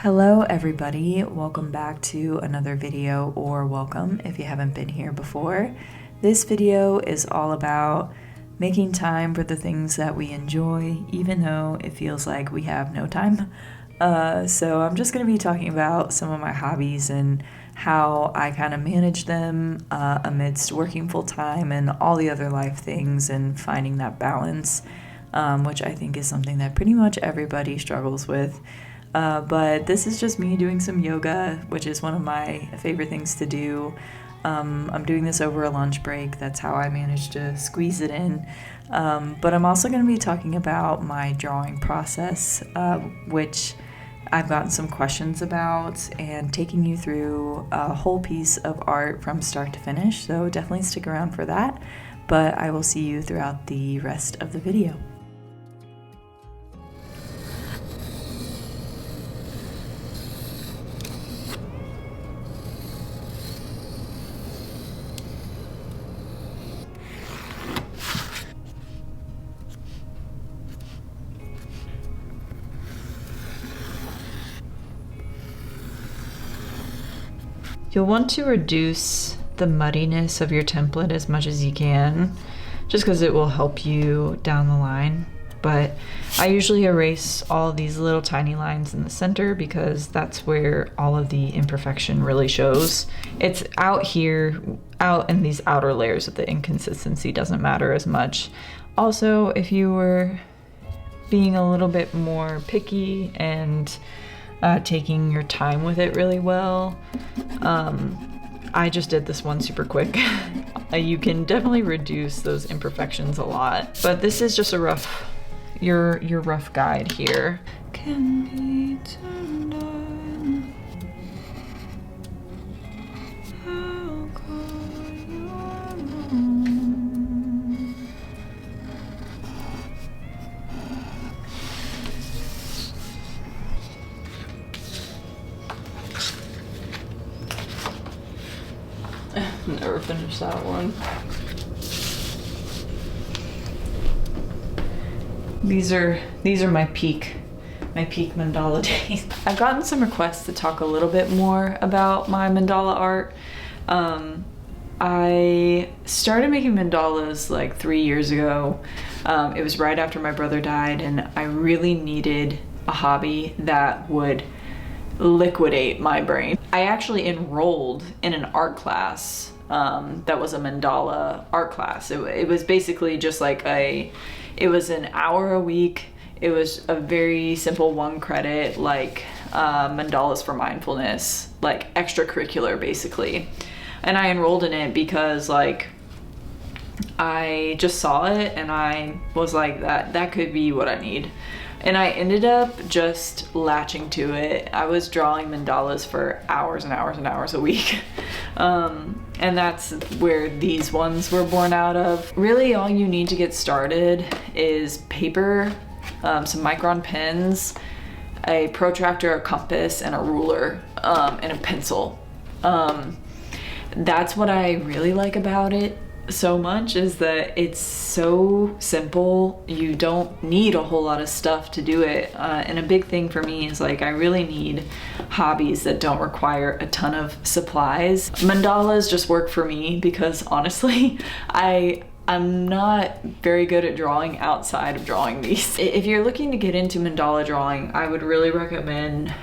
Hello everybody, welcome back to another video, or welcome if you haven't been here before. This video is all about making time for the things that we enjoy, even though it feels like we have no time. So I'm just going to be talking about some of my hobbies and how I kind of manage them amidst working full time and all the other life things and finding that balance, which I think is something that pretty much everybody struggles with. But this is just me doing some yoga, which is one of my favorite things to do. I'm doing this over a lunch break. That's how I managed to squeeze it in. But I'm also going to be talking about my drawing process, which I've gotten some questions about, and taking you through a whole piece of art from start to finish. So definitely stick around for that. But I will see you throughout the rest of the video. You'll want to reduce the muddiness of your template as much as you can, just because it will help you down the line. But I usually erase all these little tiny lines in the center because that's where all of the imperfection really shows. It's out here, out in these outer layers that the inconsistency doesn't matter as much. Also, if you were being a little bit more picky and taking your time with it really well, I just did this one super quick. You can definitely reduce those imperfections a lot, but this is just a rough, your rough guide here. Can be turned on. How could you alone? Never finished that one. These are my peak mandala days. I've gotten some requests to talk a little bit more about my mandala art. I started making mandalas like 3 years ago. It was right after my brother died, and I really needed a hobby that would liquidate my brain. I actually enrolled in an art class that was a mandala art class. It was basically just like it was an hour a week. It was a very simple 1 credit, like mandalas for mindfulness, like extracurricular basically. And I enrolled in it because like I just saw it and I was like, that could be what I need. And I ended up just latching to it. I was drawing mandalas for hours and hours and hours a week. And that's where these ones were born out of. Really, all you need to get started is paper, some micron pens, a protractor, a compass, and a ruler, and a pencil. That's what I really like about it so much, is that it's so simple. You don't need a whole lot of stuff to do it. And a big thing for me is like I really need hobbies that don't require a ton of supplies. Mandalas just work for me because honestly I'm not very good at drawing outside of drawing these. If you're looking to get into mandala drawing, I would really recommend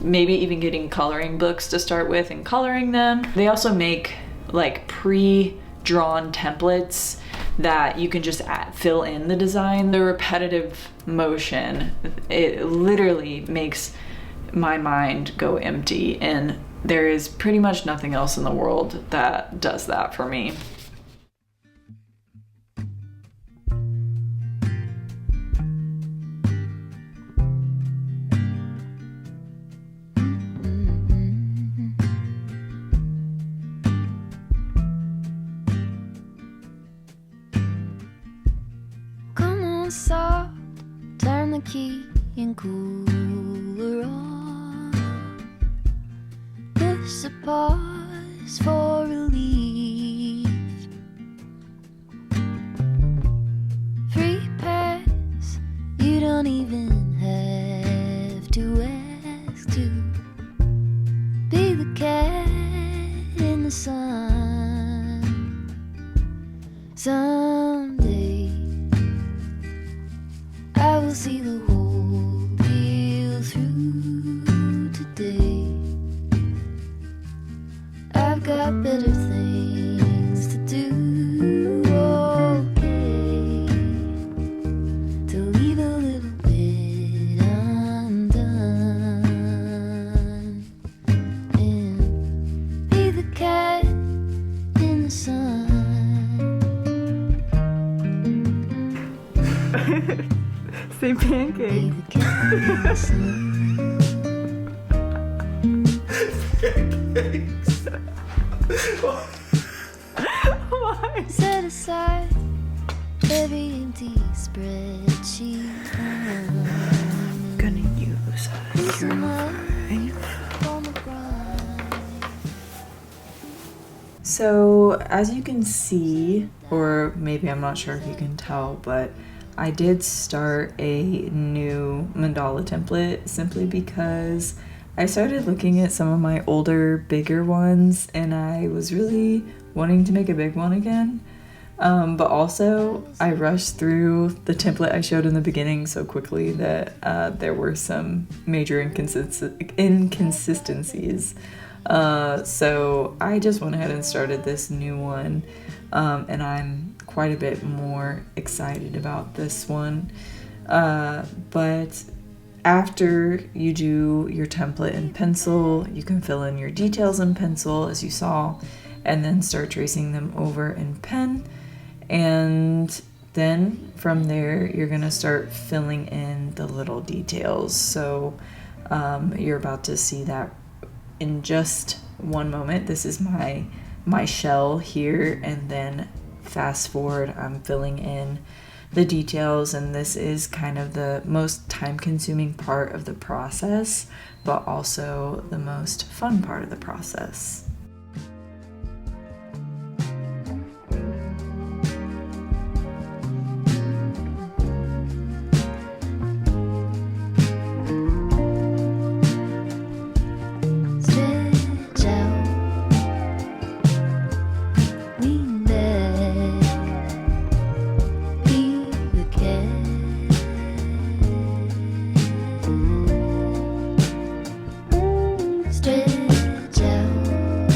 maybe even getting coloring books to start with and coloring them. They also make like pre-drawn templates that you can just fill in the design. The repetitive motion, it literally makes my mind go empty, and there is pretty much nothing else in the world that does that for me. Soft, turn the key and cooler on. This a pause for relief. Free pass, you don't even have to ask. the sun. Someday I will see the whole deal through. Today I've got better things to do. Okay, to leave a little bit undone and be the cat in the sun. Say pancake. Be the cat in the sun. Why? Set aside every empty spreadsheet. I'm gonna use your knife. On the grind. So, as you can see, or maybe I'm not sure if you can tell, but I did start a new mandala template simply because I started looking at some of my older, bigger ones, and I was really wanting to make a big one again. But also, I rushed through the template I showed in the beginning so quickly that there were some major inconsistencies. So I just went ahead and started this new one, and I'm quite a bit more excited about this one. But after you do your template in pencil, you can fill in your details in pencil as you saw, and then start tracing them over in pen. And then from there, you're gonna start filling in the little details. So you're about to see that in just one moment. This is my shell here, and then fast forward, I'm filling in the details, and this is kind of the most time-consuming part of the process, but also the most fun part of the process. Stretch out, lean back, be the cat. Stretch out,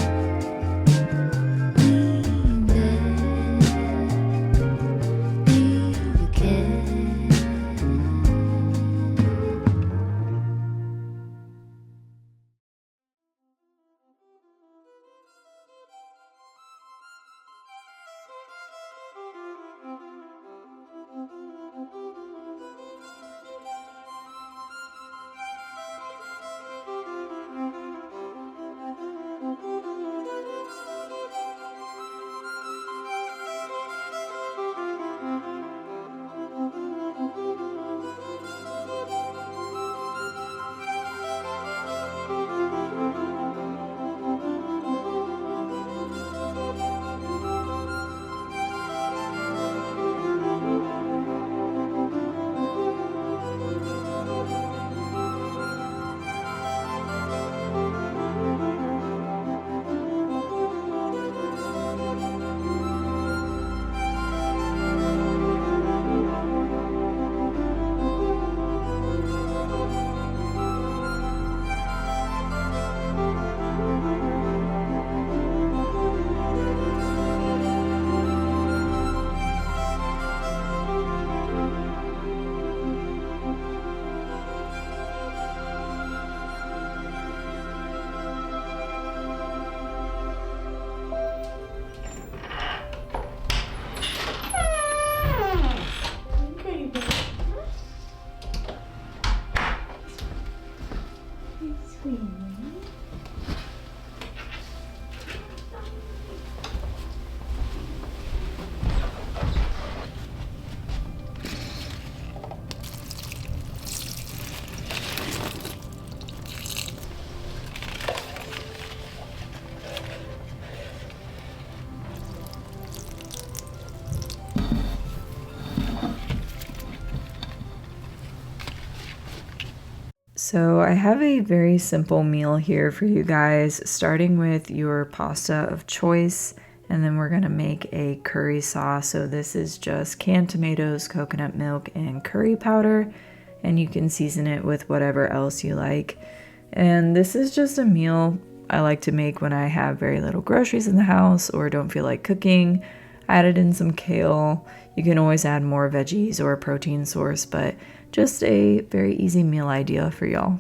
So I have a very simple meal here for you guys, starting with your pasta of choice, and then we're gonna make a curry sauce. So this is just canned tomatoes, coconut milk, and curry powder, and you can season it with whatever else you like. And this is just a meal I like to make when I have very little groceries in the house or don't feel like cooking. I added in some kale. You can always add more veggies or a protein source, but just a very easy meal idea for y'all.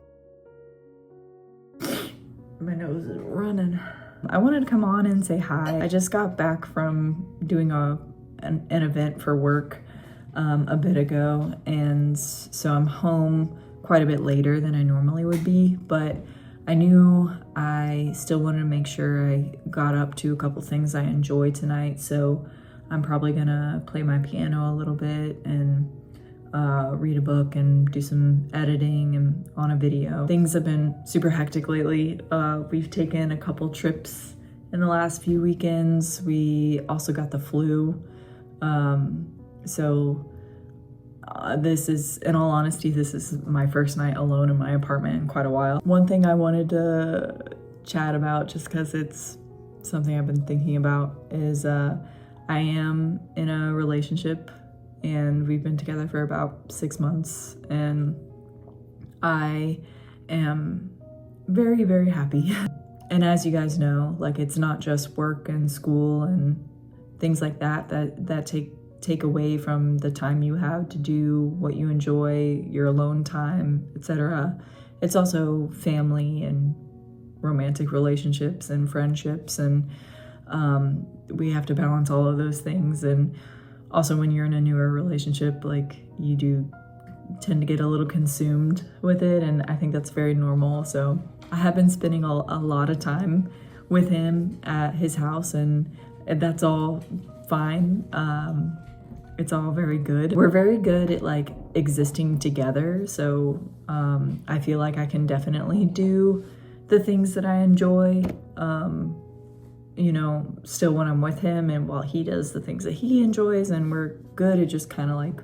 My nose is running. I wanted to come on and say hi. I just got back from doing an event for work a bit ago, and so I'm home quite a bit later than I normally would be, but I knew I still wanted to make sure I got up to a couple things I enjoy tonight, so I'm probably gonna play my piano a little bit and read a book and do some editing and on a video. Things have been super hectic lately. We've taken a couple trips in the last few weekends. We also got the flu. This is, in all honesty, this is my first night alone in my apartment in quite a while. One thing I wanted to chat about, just because it's something I've been thinking about, is I am in a relationship and we've been together for about 6 months, and I am very, very happy. And as you guys know, like, it's not just work and school and things like that take away from the time you have to do what you enjoy, your alone time, etc. It's also family and romantic relationships and friendships, and we have to balance all of those things. And also, when you're in a newer relationship, like, you do tend to get a little consumed with it, and I think that's very normal. So I have been spending a lot of time with him at his house, and that's all fine. It's all very good. We're very good at, like, existing together, so I feel like I can definitely do the things that I enjoy, still when I'm with him, and while he does the things that he enjoys, and we're good at just kind of like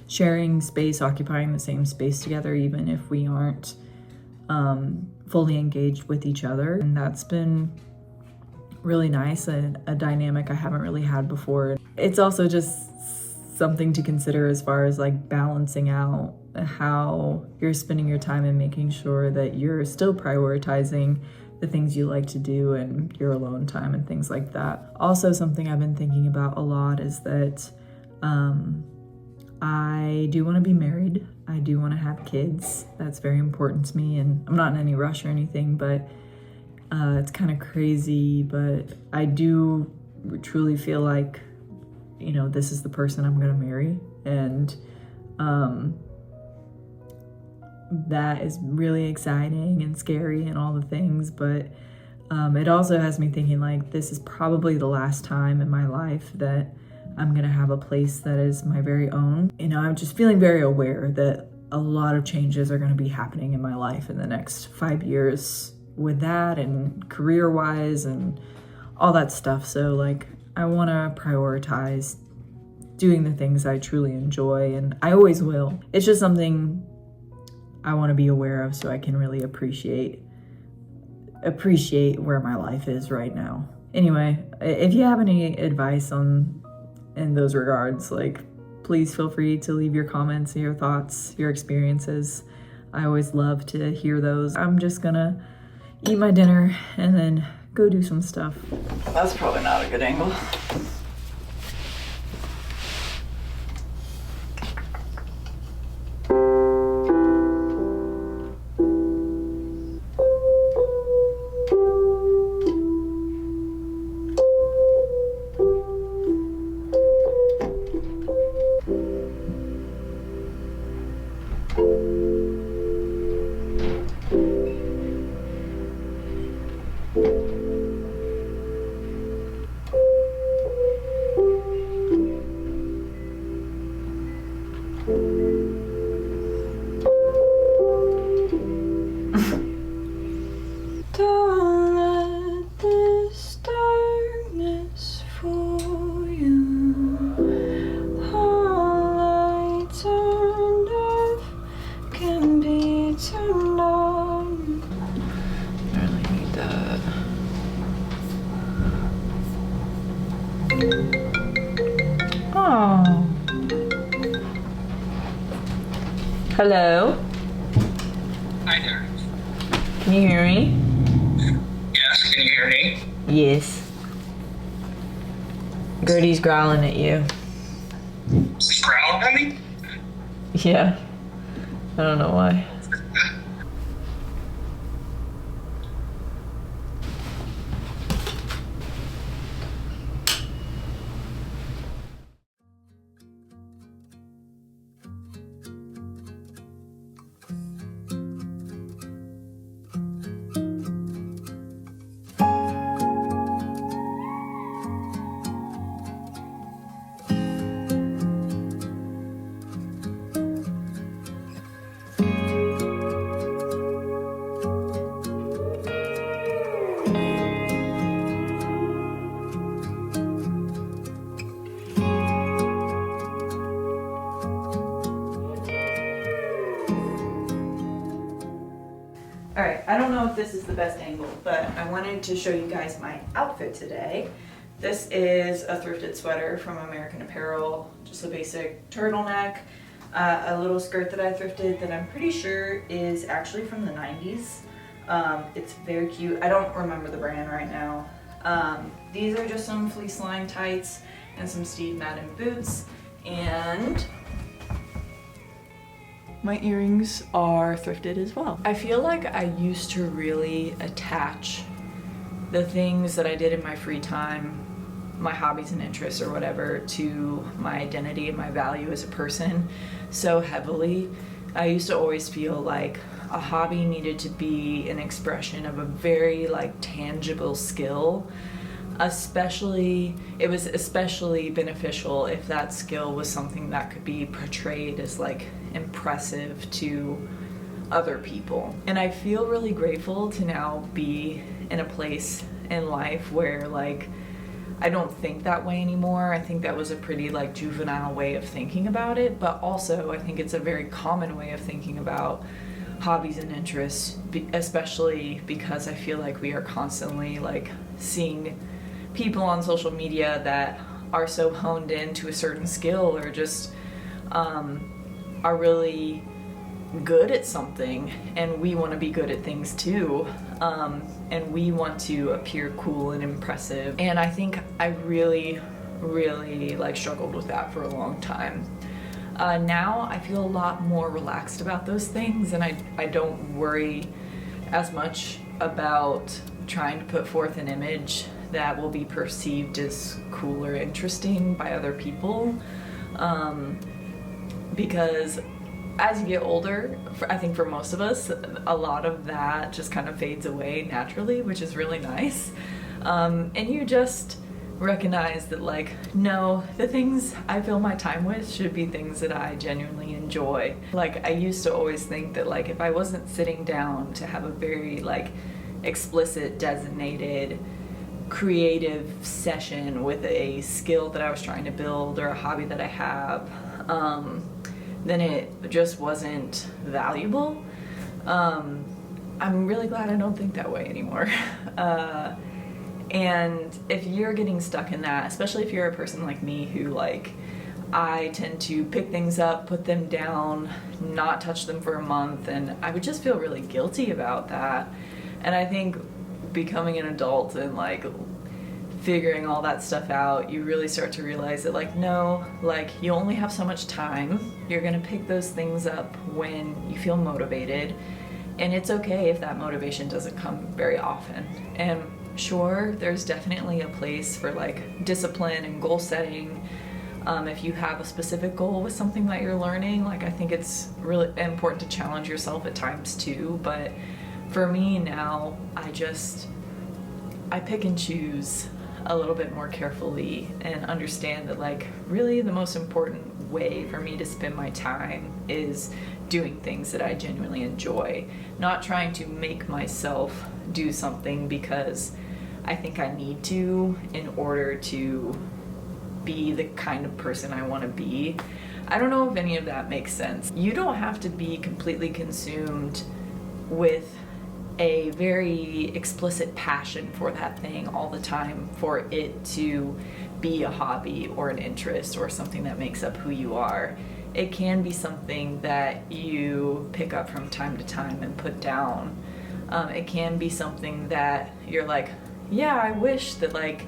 sharing space, occupying the same space together, even if we aren't fully engaged with each other. And that's been really nice, and a dynamic I haven't really had before. It's also just something to consider as far as, like, balancing out how you're spending your time and making sure that you're still prioritizing the things you like to do and your alone time and things like that. Also, something I've been thinking about a lot is that I do want to be married. I do want to have kids. That's very important to me, and I'm not in any rush or anything, but it's kind of crazy, but I do truly feel like, this is the person I'm going to marry, and that is really exciting and scary and all the things, but it also has me thinking, like, this is probably the last time in my life that I'm gonna have a place that is my very own. I'm just feeling very aware that a lot of changes are gonna be happening in my life in the next 5 years with that, and career-wise and all that stuff. So, like, I wanna prioritize doing the things I truly enjoy, and I always will. It's just something I want to be aware of so I can really appreciate where my life is right now. Anyway, if you have any advice in those regards, like, please feel free to leave your comments, your thoughts, your experiences. I always love to hear those. I'm just gonna eat my dinner and then go do some stuff. That's probably not a good angle. Turned off can be turned Hello? Hi there. Can you hear me? Yes, can you hear me? Yes. Gertie's growling at you. Is growling at me? Yeah. I don't know why. Alright, I don't know if this is the best angle, but I wanted to show you guys my outfit today. This is a thrifted sweater from American Apparel, just a basic turtleneck, a little skirt that I thrifted that I'm pretty sure is actually from the 90s. It's very cute. I don't remember the brand right now. These are just some fleece lined tights and some Steve Madden boots, and my earrings are thrifted as well. I feel like I used to really attach the things that I did in my free time, my hobbies and interests or whatever, to my identity and my value as a person so heavily. I used to always feel like a hobby needed to be an expression of a very tangible skill. It was especially beneficial if that skill was something that could be portrayed as impressive to other people. And I feel really grateful to now be in a place in life where I don't think that way anymore. I think that was a pretty juvenile way of thinking about it, but also I think it's a very common way of thinking about hobbies and interests, especially because I feel like we are constantly seeing people on social media that are so honed into a certain skill or just are really good at something, and we want to be good at things too, and we want to appear cool and impressive. And I think I really struggled with that for a long time. Now I feel a lot more relaxed about those things, and I don't worry as much about trying to put forth an image that will be perceived as cool or interesting by other people, because as you get older, I think for most of us, a lot of that just kind of fades away naturally, which is really nice. And you just recognize that no, the things I fill my time with should be things that I genuinely enjoy. I used to always think that if I wasn't sitting down to have a very explicit, designated, creative session with a skill that I was trying to build or a hobby that I have, then it just wasn't valuable. I'm really glad I don't think that way anymore. And if you're getting stuck in that, especially if you're a person like me who I tend to pick things up, put them down, not touch them for a month, and I would just feel really guilty about that. And I think becoming an adult and figuring all that stuff out, you really start to realize that no, you only have so much time. You're gonna pick those things up when you feel motivated, and it's okay if that motivation doesn't come very often. And sure, there's definitely a place for discipline and goal setting. If you have a specific goal with something that you're learning, I think it's really important to challenge yourself at times too. But for me now, I pick and choose a little bit more carefully and understand that really the most important way for me to spend my time is doing things that I genuinely enjoy, not trying to make myself do something because I think I need to in order to be the kind of person I want to be. I don't know if any of that makes sense. You don't have to be completely consumed with a very explicit passion for that thing all the time for it to be a hobby or an interest or something that makes up who you are. it can be something that you pick up from time to time and put down. It can be something that you're like, yeah, I wish that like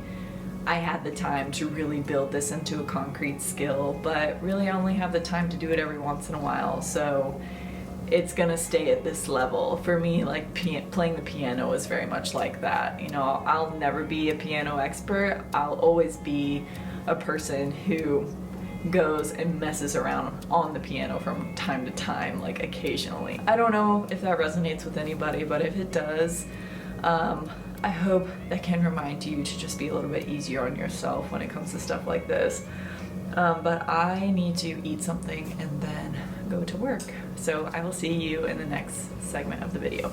I had the time to really build this into a concrete skill, but really I only have the time to do it every once in a while, so it's gonna stay at this level. For me, like playing the piano is very much like that. You know, I'll never be a piano expert. I'll always be a person who goes and messes around on the piano from time to time, like occasionally. I don't know if that resonates with anybody, but if it does, I hope that can remind you to just be a little bit easier on yourself when it comes to stuff like this. But I need to eat something and then go to work. So I will see you in the next segment of the video.